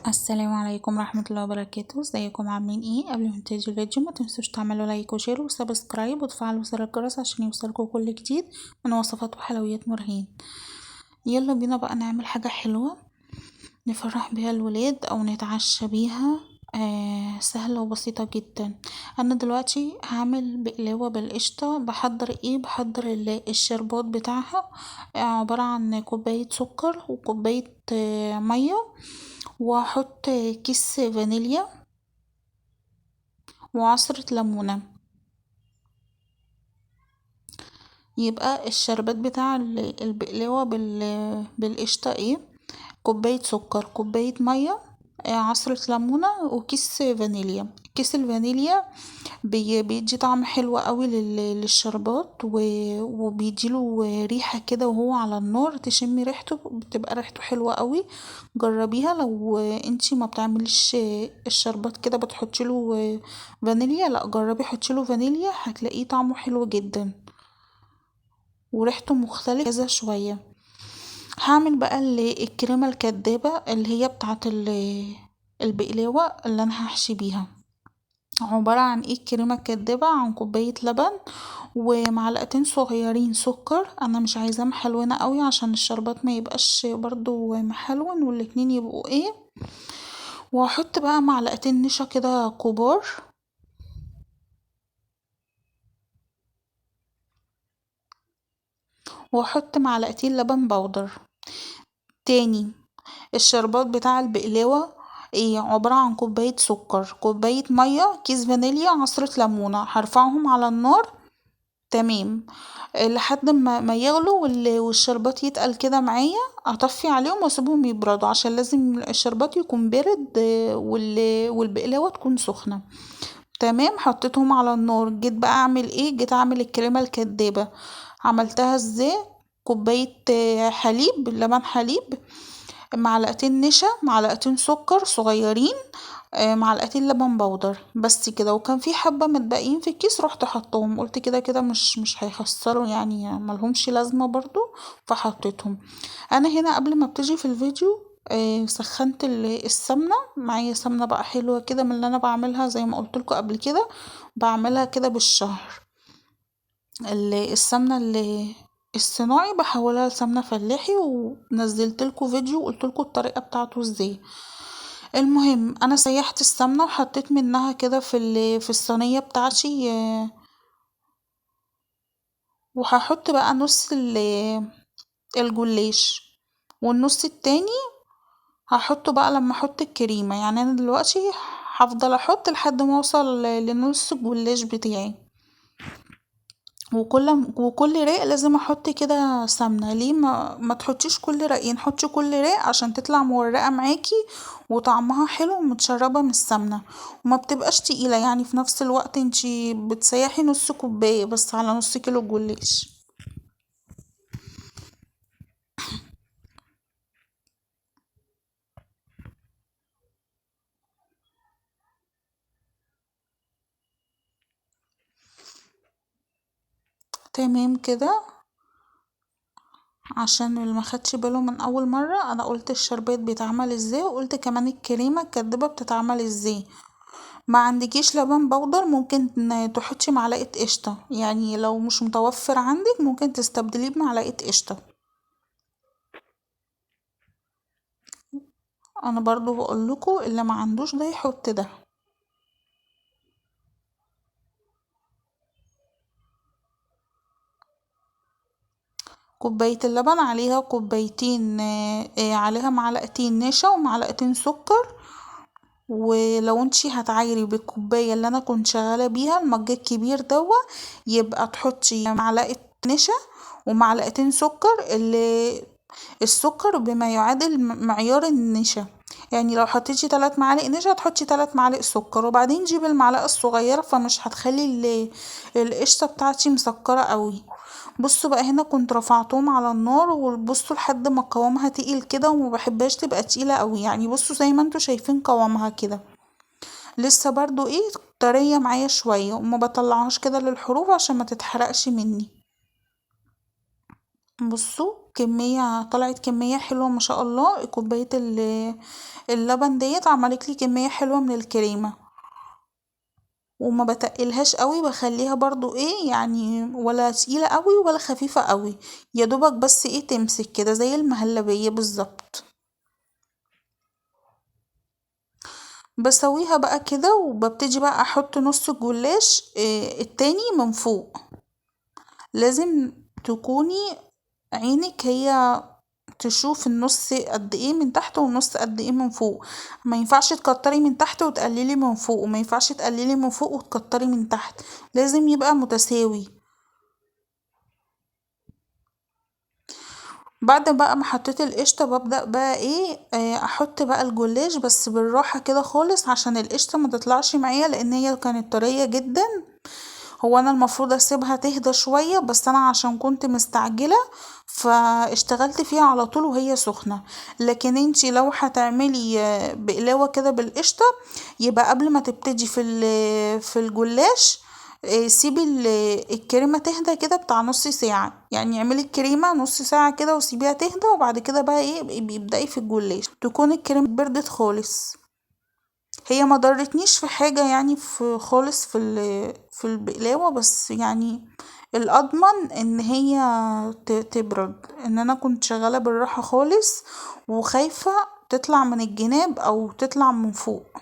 السلام عليكم ورحمة الله وبركاته. ازيكم عاملين ايه؟ قبل ما نبتدي الفيديو ما تنسوش تعملوا لايك وشير وسبسكرايب وتفعلوا زر الجرس عشان يوصلكوا كل جديد من وصفات وحلويات نورهين. يلا بينا بقى نعمل حاجة حلوة نفرح بيها الولاد او نتعشى بيها. سهلة وبسيطة جدا. انا دلوقتي هعمل بقلاوة بالقشطة. بحضر الشربات بتاعها. عبارة عن كوباية سكر وكوباية مية، وهحط كيس فانيليا وعصرة ليمونة. يبقى الشربات بتاع البقلاوة بالقشطة ايه؟ كوباية سكر، كوباية مية، عصرة ليمونة، وكيس فانيليا. كيس الفانيليا بيدي طعم حلو قوي للشربات وبيديله ريحة كده وهو على النار، تشمي ريحته بتبقى ريحته حلوة قوي. جربيها لو انتي ما بتعمليش الشربات كده بتحطيله فانيليا، لا جربي حطيله فانيليا هتلاقيه طعمه حلو جدا وريحته مختلفة كذا شوية. هعمل بقى الكريمة الكدابة اللي هي بتاعت البقلاوة اللي انا هحشي بيها. عبارة عن ايه الكريمة الكدابة؟ عن كوباية لبن ومعلقتين صغيرين سكر. انا مش عايزاه محلونة قوي عشان الشربات ما يبقاش برضو محلون، والاتنين يبقوا ايه. وهحط بقى معلقتين نشا كده كبار، واحط معلقتين لبن بودر. تاني، الشربات بتاع البقلاوة ايه؟ عبارة عن كوباية سكر، كوباية مية، كيس فانيليا، عصرة ليمونة. هرفعهم على النار تمام لحد ما يغلوا والشربات يتقل كده معايا. اطفي عليهم واسيبهم يبردوا عشان لازم الشربات يكون بارد، والبقلاوة تكون سخنة. تمام، حطيتهم على النار. جيت بقى اعمل ايه؟ جيت اعمل الكريمة الكدابة. عملتها ازاي؟ كوباية حليب، لبن حليب، معلقتين نشا، معلقتين سكر صغيرين، معلقتين لبن بودر، بس كده. وكان في حبة متبقيين في الكيس رحت حطهم، قلت كده كده مش هيخسروا يعني ملهمش لازمة برضو، فحطيتهم. انا هنا قبل ما ابتدي في الفيديو سخنت السمنة معايا. سمنة بقى حلوة كده من اللي انا بعملها زي ما قلت لكم قبل كده، بعملها كده بالشهر. السمنة الصناعي بحولها لسمنة فلاحي، ونزلت لكم فيديو وقلت لكم الطريقة بتاعته ازاي. المهم انا سيحت السمنة وحطيت منها كده في الصينية بتاعتي. وهحط بقى نص الجلاش، والنص التاني هحطه بقى لما احط الكريمة. يعني انا دلوقتي هفضل احط لحد ما اوصل لنص الجلاش بتاعي. وكل رق لازم احط كده سمنة. ليه ما تحطيش كل رقين، حطي كل رق عشان تطلع مورقة معاكي وطعمها حلو ومتشربة من السمنة وما بتبقاش تقيلة. يعني في نفس الوقت انتي بتسيحي نص كوباية بس على نص كيلو جلاش. تمام كده. عشان اللي ما خدش باله من اول مرة، انا قلت الشربات بيتعمل ازاي، وقلت كمان الكريمة الكدابة بتتعمل ازاي. ما عندكيش لبن بودر ممكن تحطي معلقة قشطة. يعني لو مش متوفر عندك ممكن تستبدليه بمعلقة قشطة. انا برضو بقولكوا اللي ما عندوش ده يحط ده. كوباية اللبن عليها كوبايتين عليها معلقتين نشا ومعلقتين سكر. ولو انتي هتعايري بالكوباية اللي انا كنت شغالة بيها المج الكبير دوا، يبقى تحطي معلقة نشا ومعلقتين سكر. السكر بما يعادل معيار النشا. يعني لو حطيتي 3 معالق نشا تحطي 3 معالق سكر، وبعدين جيبي المعلقة الصغيرة فمش هتخلي القشطة بتاعتي مسكرة قوي. بصوا بقى هنا كنت رفعتهم على النار، وبصوا لحد ما قوامها تقيل كده، وما بحبهاش تبقى تقيلة قوي. يعني بصوا زي ما انتوا شايفين قوامها كده لسه برضو ايه طرية معايا شوية، وما بطلعهاش كده للحروف عشان ما تتحرقش مني. بصوا كمية طلعت كمية حلوة ما شاء الله. كوباية اللبن ديت عملت لي كمية حلوة من الكريمة، وما بتقلهاش قوي، بخليها برضو ايه يعني، ولا تقيلة قوي ولا خفيفة قوي، يا دوبك بس ايه تمسك كده زي المهلبية بالظبط. بسويها بقى كده وببتدي بقى احط نص الجلاش التاني من فوق. لازم تكوني عينك هي تشوف النص قد ايه من تحت والنص قد ايه من فوق. ما ينفعش تكتري من تحت وتقللي من فوق، وما ينفعش تقللي من فوق وتكتري من تحت، لازم يبقى متساوي. بعد بقى ما حطيت القشطة ببدأ بقى ايه احط بقى الجلاش بس بالراحة كده خالص عشان القشطة ما تطلعش معايا، لان هي كانت طرية جدا. هو انا المفروض اسيبها تهدى شوية، بس انا عشان كنت مستعجلة فاشتغلت فيها على طول وهي سخنة. لكن انتي لو هتعملي بقلاوة كده بالقشطة، يبقى قبل ما تبتدي في الجلاش سيبي الكريمة تهدى كده بتاع نص ساعة، يعني اعملي الكريمة نص ساعة كده وسيبيها تهدى، وبعد كده بقى ايه ابدأي في الجلاش تكون الكريمة بردت خالص. هي ما ضرتنيش في حاجة يعني في خالص في البقلاوة، بس يعني الأضمن ان هي تبرد، ان انا كنت شغالة بالراحة خالص وخايفة تطلع من الجناب او تطلع من فوق.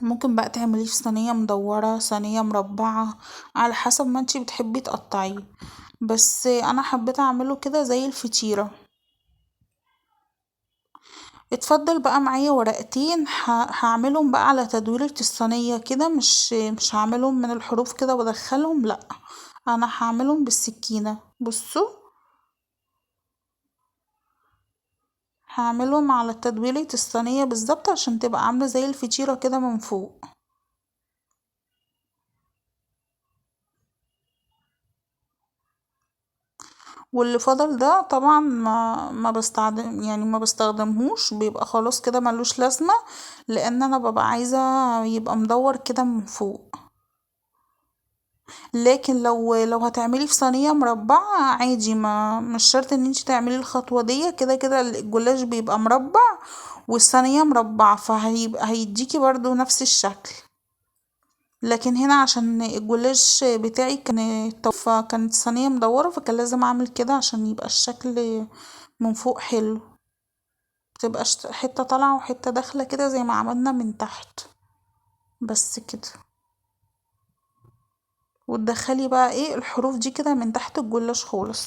ممكن بقى تعمليه في صينية مدورة، صينية مربعة، على حسب ما انتي بتحبي تقطعيه، بس انا حبيت اعمله كده زي الفطيرة. اتفضل بقى معايا ورقتين هعملهم بقى على تدويرة الصينية كده، مش هعملهم من الحروف كده وادخلهم، لا، انا هعملهم بالسكينة. بصوا هعملهم على تدويرة الصينية بالظبط عشان تبقى عاملة زي الفطيرة كده من فوق. واللي فضل ده طبعا ما بستخدم، يعني ما بستخدمهوش، بيبقى خلاص كده ملوش لازمة، لان انا ببقى عايزة يبقى مدور كده من فوق. لكن لو هتعملي في صينية مربعة عادي، ما مش شرط ان انتي تعملي الخطوة دي، كده كده الجلاش بيبقى مربع والصينية مربعة، فهيبقى هيديكي برضو نفس الشكل. لكن هنا عشان الجلاش بتاعي كان فكانت الصينية مدورة، فكان لازم اعمل كده عشان يبقى الشكل من فوق حلو، تبقى حتة طالعة وحتة داخلة كده زي ما عملنا من تحت. بس كده. وتدخلي بقى ايه الحروف دي كده من تحت الجلاش خالص.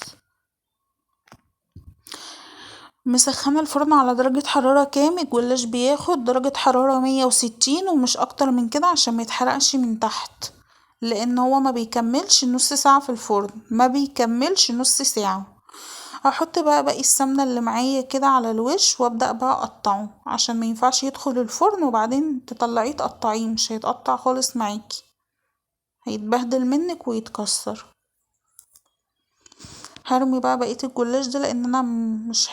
مسخنة الفرن على درجة حرارة كام؟ الجلاش بياخد درجة حرارة 160 ومش اكتر من كده عشان ما يتحرقش من تحت، لان هو ما بيكملش نص ساعة في الفرن، ما بيكملش نص ساعة. هحط بقى باقي السمنة اللي معايا كده على الوش وابدأ بقى اقطعه، عشان ما ينفعش يدخل الفرن وبعدين تطلعيه تقطعيه، مش هيتقطع خالص معاكي، هيتبهدل منك ويتكسر. هرمي بقى بقية الجلاش ده لان انا مش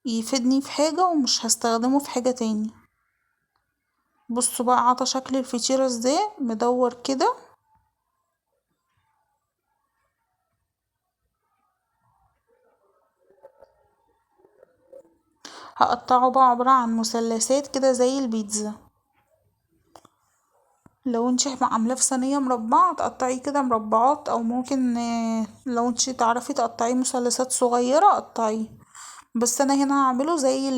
يفيدني في حاجة ومش هستخدمه في حاجة تاني. بصوا بقى عطى شكل الفطيرة ازاي مدور كده. هقطعه بقى عبارة عن مثلثات كده زي البيتزا. لو انتي عاملاه في صينية مربعة تقطعيه كده مربعات، او ممكن لو انتي تعرفي تقطعيه مثلثات صغيرة قطعيه، بس انا هنا هعمله زي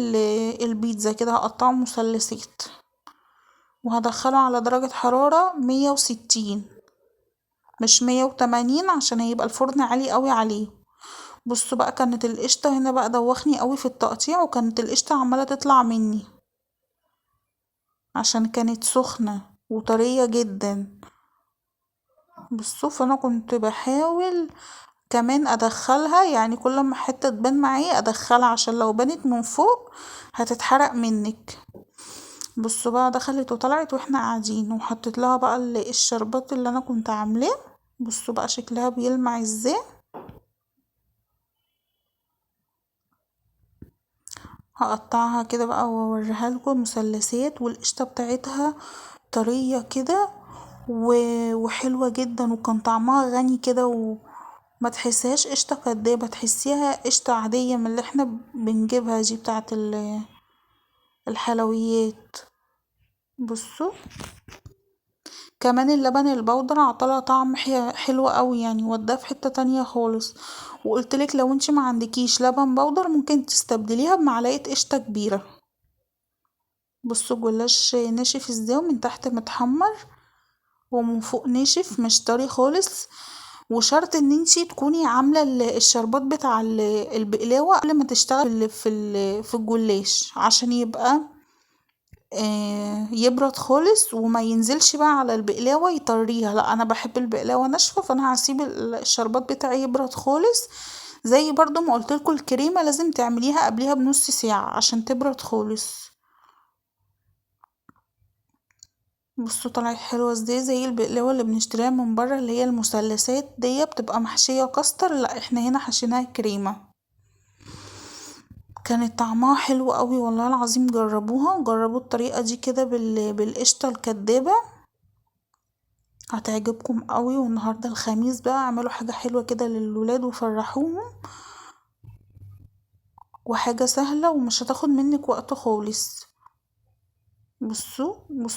البيتزا كده، هقطعه مثلثات وهدخله على درجة حرارة 160 مش 180 عشان هيبقى الفرن عالي قوي عليه. بصوا بقى كانت القشطة هنا بقى دوخني قوي في التقطيع، وكانت القشطة عمالة تطلع مني عشان كانت سخنة وطرية جدا. بصوا فانا كنت بحاول كمان ادخلها، يعني كل ما حتة تبان معايا ادخلها عشان لو بانت من فوق هتتحرق منك. بصوا بقى دخلت وطلعت واحنا قاعدين، وحطيت لها بقى الشربات اللي انا كنت عاملاه. بصوا بقى شكلها بيلمع ازاي. هقطعها كده بقى واوريها لكم مثلثات، والقشطة بتاعتها طرية كده وحلوة جدا، وكان طعمها غني كده، وما تحسيهاش قشطة كدابة، تحسيها قشطة عادية من اللي احنا بنجيبها دي بتاعة الحلويات. بصوا كمان اللبن البودرة عطلها طعم حلو قوي يعني، وداه في حتة تانية خالص. وقلتلك لو انتي ما عندكيش لبن بودر ممكن تستبدليها بمعلقة قشطة كبيرة. بصوا الجلاش ناشف ازاي، ومن تحت متحمر ومن فوق ناشف مش طري خالص. وشرط ان انتي تكوني عاملة الشربات بتاع البقلاوة قبل ما تشتغل في الجلاش، عشان يبقى يبرد خالص وما ينزلش بقى على البقلاوة يطريها. لا انا بحب البقلاوة ناشفة، فانا هسيب الشربات بتاعي يبرد خالص. زي برضو ما قلتلكوا الكريمة لازم تعمليها قبلها بنص ساعة عشان تبرد خالص. بصوا طلعت حلوة ازاي، زي البقلاوة اللي بنشتريها من برا اللي هي المثلثات دي بتبقى محشية كاستر، لا احنا هنا حشيناها كريمة. كانت طعمها حلو قوي والله العظيم، جربوها، جربوا الطريقة دي كده بالقشطة الكدابة، هتعجبكم قوي. والنهاردة الخميس بقى اعملوا حاجة حلوة كده للولاد وفرحوهم، وحاجة سهلة ومش هتاخد منك وقت خالص. بصوا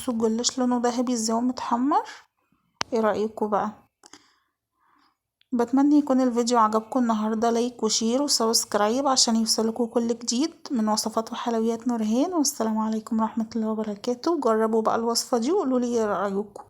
الجلاش لونه ذهبي ازاي ومتحمر، ايه رأيكم بقى؟ بتمنى يكون الفيديو عجبكم النهاردة، لايك وشير وسبسكرايب عشان يوصلكوا كل جديد من وصفات وحلويات نورهان. والسلام عليكم ورحمة الله وبركاته. جربوا بقى الوصفة دي وقولولي ايه رأيكم.